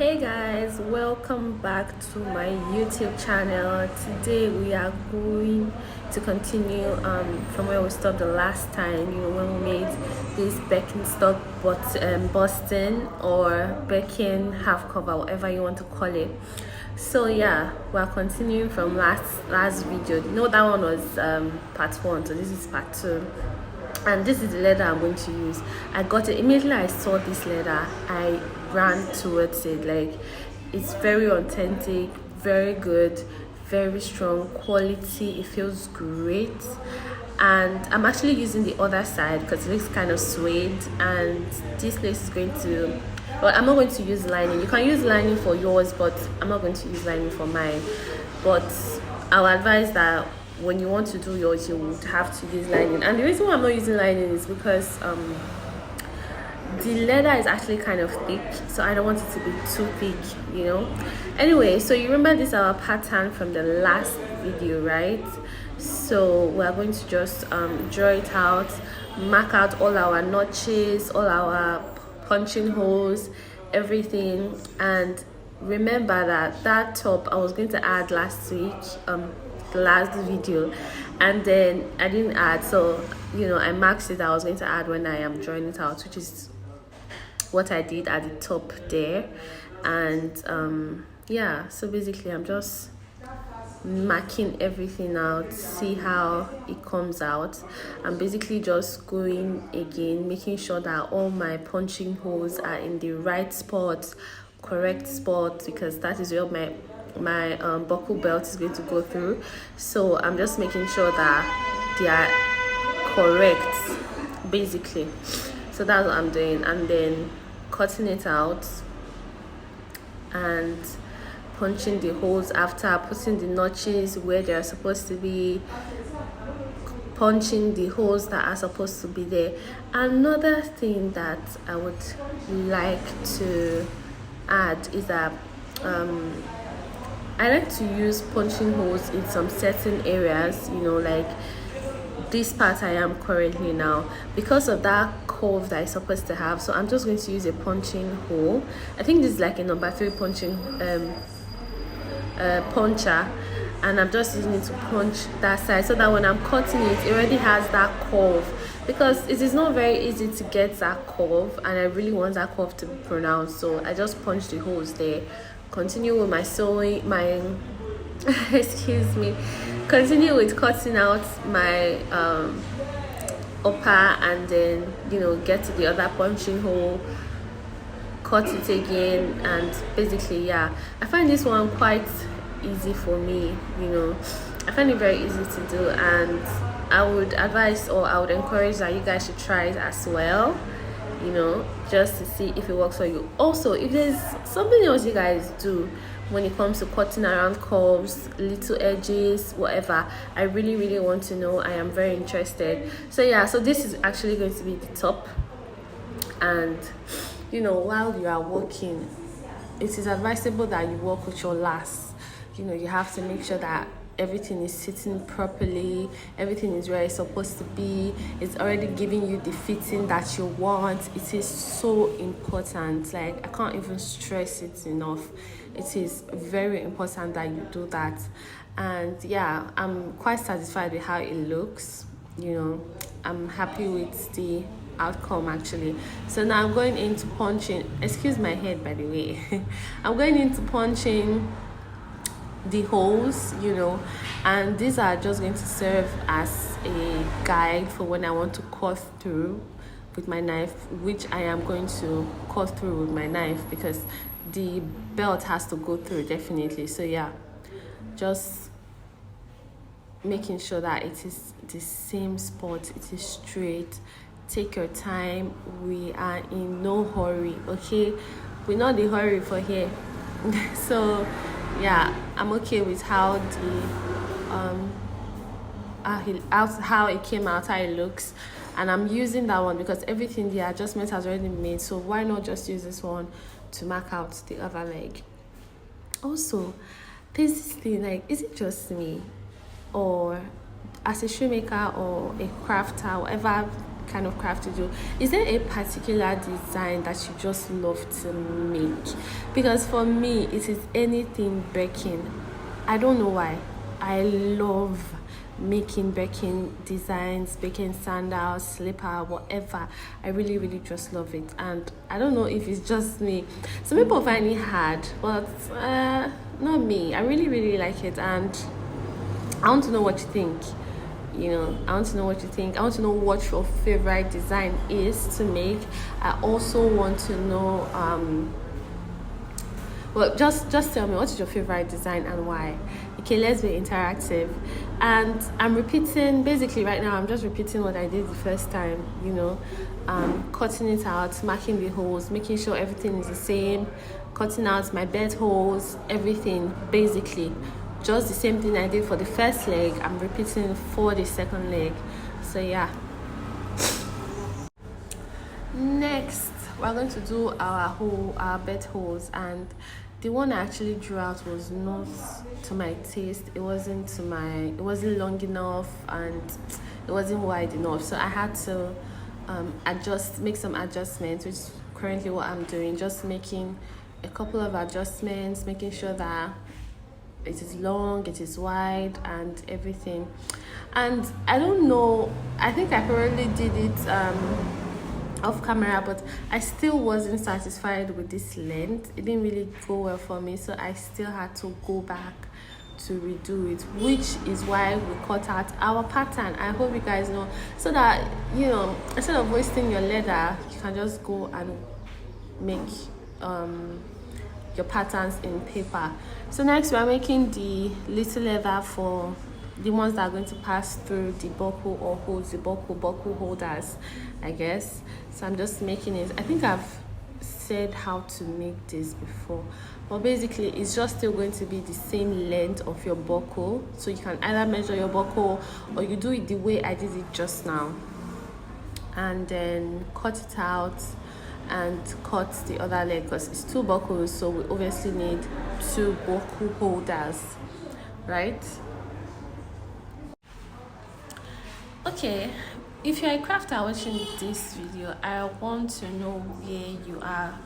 Hey guys, welcome back to my YouTube channel. Today we are going to continue from where we stopped the last time, when we made this Birkenstock Boston or Birkin half cover, whatever you want to call it. So yeah, we're continuing from last video. That one was part 1, so this is part 2. And this is the leather I'm going to use. I got it immediately. I saw this leather, I ran towards it. Like, it's very authentic, very good, very strong quality. It feels great. And I'm actually using the other side because it looks kind of suede, and this place is going to, well, I'm not going to use lining. You can use lining for yours, but I'm not going to use lining for mine. But I'll advise that when you want to do yours, you would have to use lining. And the reason why I'm not using lining is because the leather is actually kind of thick, so I don't want it to be too thick. Anyway, so you remember this our pattern from the last video, right? So we're going to just draw it out, mark out all our notches, all our punching holes, everything. And remember that top I was going to add last week, the last video, and then I didn't add, so I marked it. I was going to add when I am drawing it out, which is what I did at the top there. And yeah, so basically I'm just marking everything out, see how it comes out. I'm basically just going again, making sure that all my punching holes are in the right spot, correct spot, because that is where my buckle belt is going to go through. So I'm just making sure that they are correct, basically. So that's what I'm doing, and then cutting it out and punching the holes after, putting the notches where they're supposed to be, punching the holes that are supposed to be there. Another thing that I would like to add is that I like to use punching holes in some certain areas, like this part I am currently now, because of that curve that I'm supposed to have. So I'm just going to use a punching hole. I think this is like a number 3 punching puncher, and I'm just using it to punch that side, so that when I'm cutting it already has that curve, because it is not very easy to get that curve, and I really want that curve to be pronounced. So I just punch the holes there, continue with my sewing, continue with cutting out my upper, and then get to the other punching hole, cut it again. And basically, yeah, I find this one quite easy for me. I find it very easy to do, and I would advise, or I would encourage that you guys should try it as well, just to see if it works for you. Also, if there's something else you guys do when it comes to cutting around curves, little edges, whatever, I really want to know. I am very interested. So yeah, so this is actually going to be the top. And while you are working, it is advisable that you work with your lace. You have to make sure that everything is sitting properly, everything is where it's supposed to be, it's already giving you the fitting that you want. It is so important. Like, I can't even stress it enough. It is very important that you do that. And yeah, I'm quite satisfied with how it looks. I'm happy with the outcome, actually. So now I'm going into punching, excuse my head, by the way. I'm going into punching the holes, and these are just going to serve as a guide for when I want to cut through with my knife, which I am going to cut through with my knife, because the belt has to go through, definitely. So yeah, just making sure that it is the same spot, it is straight. Take your time. We are in no hurry, okay? We're not in a hurry for here. So yeah, I'm okay with how how it came out, how it looks. And I'm using that one because everything, the adjustment has already been made, so why not just use this one to mark out the other leg? Also, there's this thing, like, is it just me, or as a shoemaker or a crafter, whatever kind of craft you do, is there a particular design that you just love to make? Because for me, it is anything Birkin. I don't know why. I love making Birkin designs, Birkin sandals, slipper, whatever. I really, really just love it. And I don't know if it's just me. Some people find it hard, but not me. I really, really like it. And I want to know what you think. I want to know what you think. I want to know what your favorite design is to make. I also want to know well, just tell me, what is your favorite design and why? Okay, let's be interactive. And I'm repeating, basically right now I'm just repeating what I did the first time. Cutting it out, marking the holes, making sure everything is the same, cutting out my bed holes, everything, basically just the same thing I did for the first leg. I'm repeating for the second leg. So yeah, next we're going to do our bed holes, and the one I actually drew out was not to my taste. It wasn't long enough, and it wasn't wide enough, so I had to make some adjustments, which is currently what I'm doing. Just making a couple of adjustments, making sure that it is long, it is wide, and everything. And I don't know, I think I probably did it off camera, but I still wasn't satisfied with this length. It didn't really go well for me, so I still had to go back to redo it, which is why we cut out our pattern. I hope you guys know, so that instead of wasting your leather, you can just go and make your patterns in paper. So next we are making the little leather for the ones that are going to pass through the buckle or holds the buckle holders, I guess. So I'm just making it. I think I've said how to make this before, but basically it's just still going to be the same length of your buckle, so you can either measure your buckle or you do it the way I did it just now, and then cut it out and cut the other leg, because it's 2 buckles, so we obviously need 2 buckle holders, right? Okay, if you're a crafter watching this video, I want to know where you are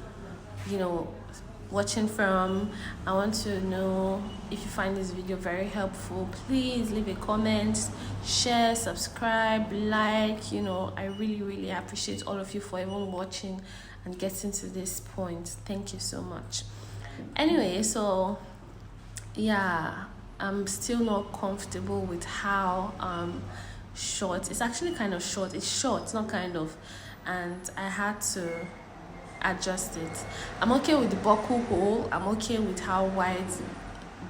watching from. I want to know if you find this video very helpful. Please leave a comment, share, subscribe, like. I really, really appreciate all of you for even watching and getting to this point. Thank you so much. Anyway, so yeah, I'm still not comfortable with how short. It's actually kind of short. It's short, not kind of, and I had to adjust it. I'm okay with the buckle hole. I'm okay with how wide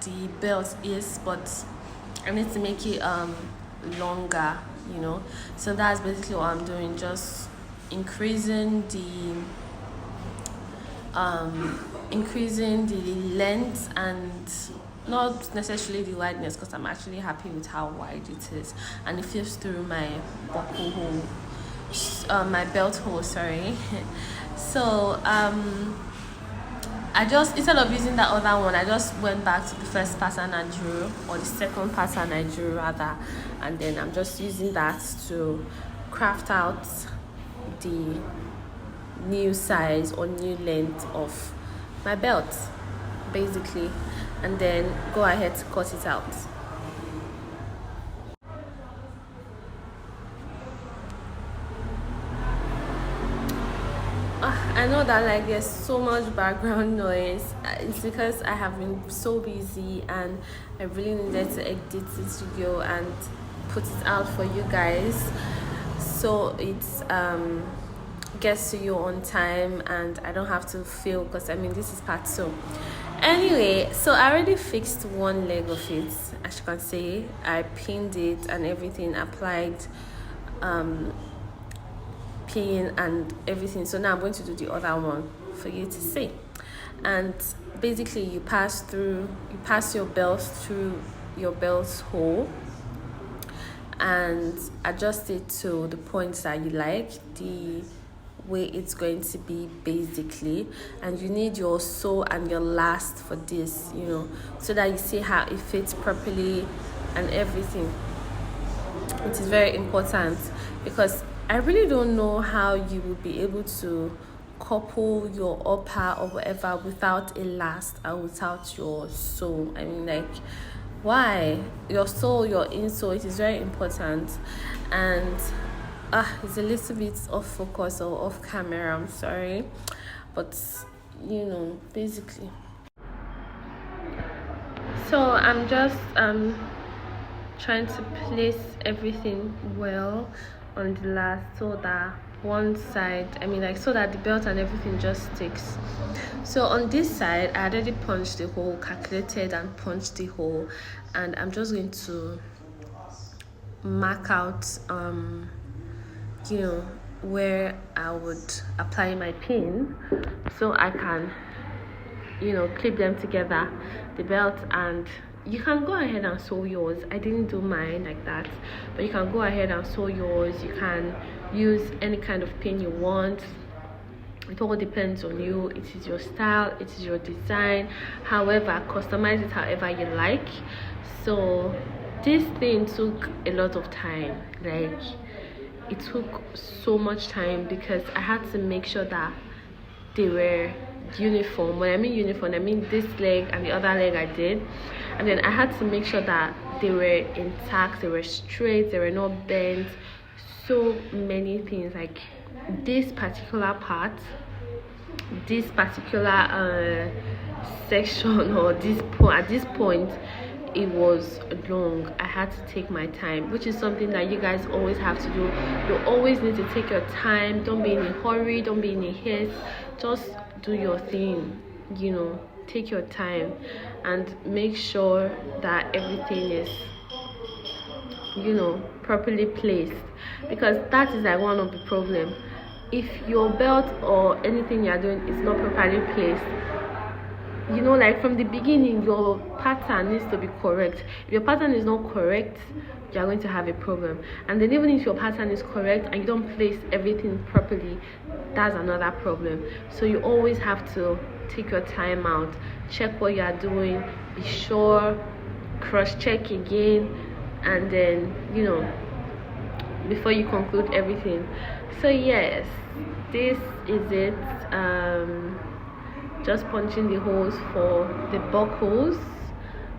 the belt is, but I need to make it longer. So that's basically what I'm doing. Just increasing the length and not necessarily the wideness, because I'm actually happy with how wide it is, and it fits through my buckle hole, my belt hole, sorry. So I just, instead of using that other one, I just went back to the first pattern I drew, or the second pattern I drew rather, and then I'm just using that to craft out the new size or new length of my belt, basically, and then go ahead to cut it out. I know that there's so much background noise. It's because I have been so busy and I really needed to edit this video and put it out for you guys, so it's gets to you on time and I don't have to feel, because this is part 2. Anyway, so I already fixed one leg of it. As you can see, I pinned it and everything, applied pin and everything. So now I'm going to do the other one for you to see. And basically you pass your belt through your belt hole and adjust it to the points that you like, the way it's going to be, basically. And you need your sew and your last for this, so that you see how it fits properly and everything. It is very important, because I really don't know how you would be able to couple your upper or whatever without a last and without your sole. I mean, like, why? Your sole, your insole, it is very important. And it's a little bit off focus or off camera, I'm sorry. But, basically. So I'm just trying to place everything well on the last, so that one side, so that the belt and everything just sticks. So on this side, I already punched the hole, calculated and punched the hole, and I'm just going to mark out where I would apply my pin, so I can clip them together, the belt. And you can go ahead and sew yours. I didn't do mine like that, but you can go ahead and sew yours. You can use any kind of pin you want. It all depends on you. It is your style, it is your design. However, customize it however you like. So this thing took a lot of time. Like, it took so much time because I had to make sure that they were uniform. When I mean uniform, I mean this leg and the other leg I did, and then I had to make sure that they were intact, they were straight, they were not bent. So many things, like this particular part, this particular section, or this point, at this point it was long. I had to take my time, which is something that you guys always have to do. You always need to take your time. Don't be in a hurry, don't be in a haste. Just do your thing, take your time and make sure that everything is properly placed, because that is like one of the problem. If your belt or anything you're doing is not properly placed, like from the beginning, your pattern needs to be correct. If your pattern is not correct, you're going to have a problem. And then even if your pattern is correct and you don't place everything properly, that's another problem. So you always have to take your time out, check what you are doing, be sure, cross check again, and then before you conclude everything. So yes, this is it. Just punching the holes for the buckles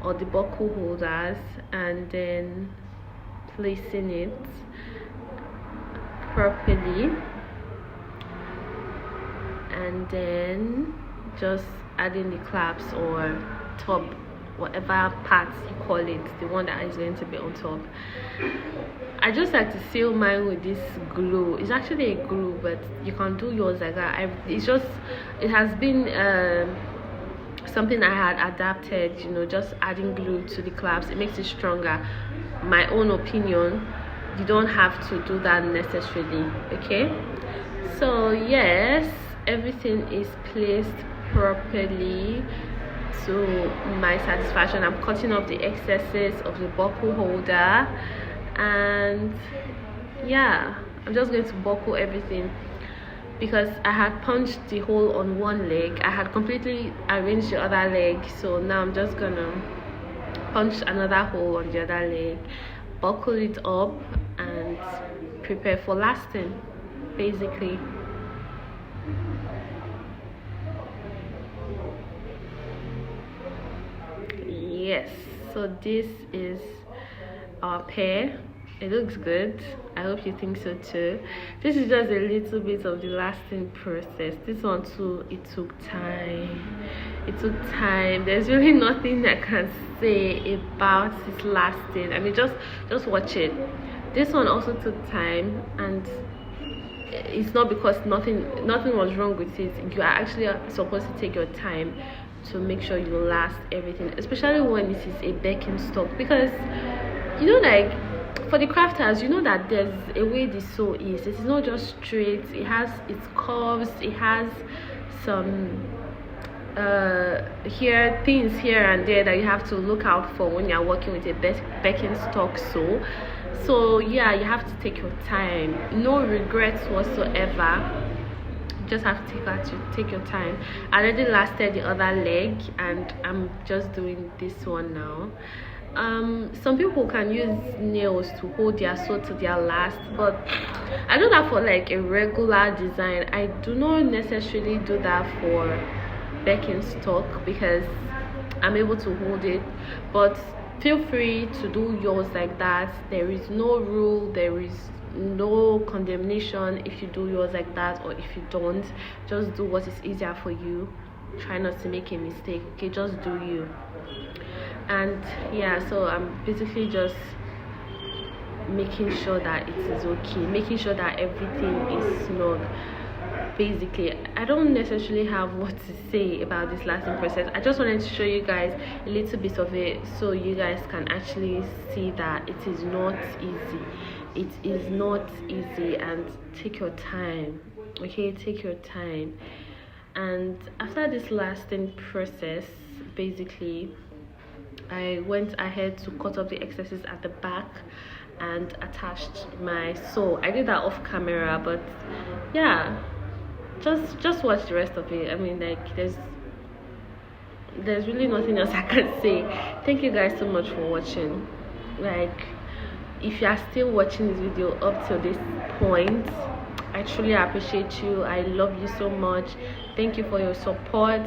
or the buckle holders, and then placing it properly, and then just adding the clasps or top, whatever part you call it, the one that is going to be on top. I just like to seal mine with this glue. It's actually a glue, but you can do yours like that. It has been something I had adapted, just adding glue to the clasps. It makes it stronger. My own opinion, you don't have to do that necessarily. Okay, so yes, everything is placed properly to my satisfaction. I'm cutting off the excesses of the buckle holder, and yeah, I'm just going to buckle everything, because I had punched the hole on one leg. I had completely arranged the other leg, so now I'm just gonna punch another hole on the other leg, buckle it up, and prepare for lasting, basically. Yes, so this is our pair. It looks good. I hope you think so too. This is just a little bit of the lasting process. This one too, it took time. There's really nothing I can say about this lasting. Just watch it. This one also took time, and it's not because nothing was wrong with it. You are actually supposed to take your time to make sure you last everything, especially when this is a Birkenstock, because like for the crafters, that there's a way the sew is. It is not just straight. It has its curves. It has some things here and there that you have to look out for when you're working with a Birkenstock sew. So yeah, you have to take your time. No regrets whatsoever. Just have to take your time. I already lasted the other leg, and I'm just doing this one now. Some people can use nails to hold their sew to their last, but I do that for like a regular design. I do not necessarily do that for Birkenstock because I'm able to hold it. But feel free to do yours like that. There is no rule, there is no condemnation if you do yours like that or if you don't. Just do what is easier for you. Try not to make a mistake. Okay, just do you. And yeah, so I'm basically just making sure that it is okay, making sure that everything is snug. Basically, I don't necessarily have what to say about this lasting process. I just wanted to show you guys a little bit of it so you guys can actually see that it is not easy. It is not easy, and take your time. Okay, take your time. And after this lasting process, basically I went ahead to cut off the excesses at the back and attached my sew. I did that off camera, but yeah, just watch the rest of it. I mean, like, there's really nothing else I can say. Thank you guys so much for watching. Like, if you are still watching this video up till this point, I truly appreciate you. I love you so much. Thank you for your support.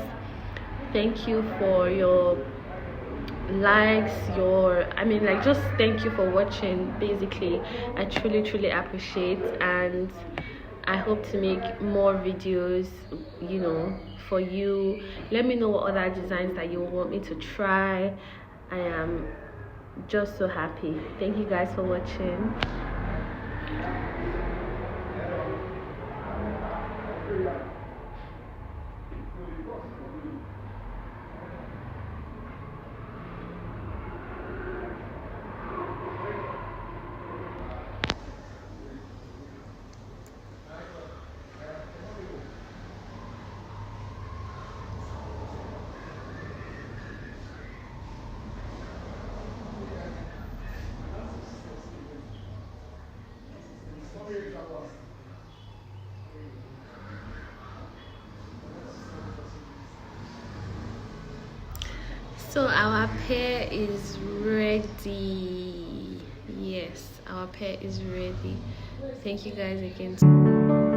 Thank you for your likes, just thank you for watching. Basically, I truly appreciate, and I hope to make more videos, for you. Let me know what other designs that you want me to try. I am just so happy. Thank you guys for watching. So our pair is ready. Yes, our pair is ready. Thank you guys again.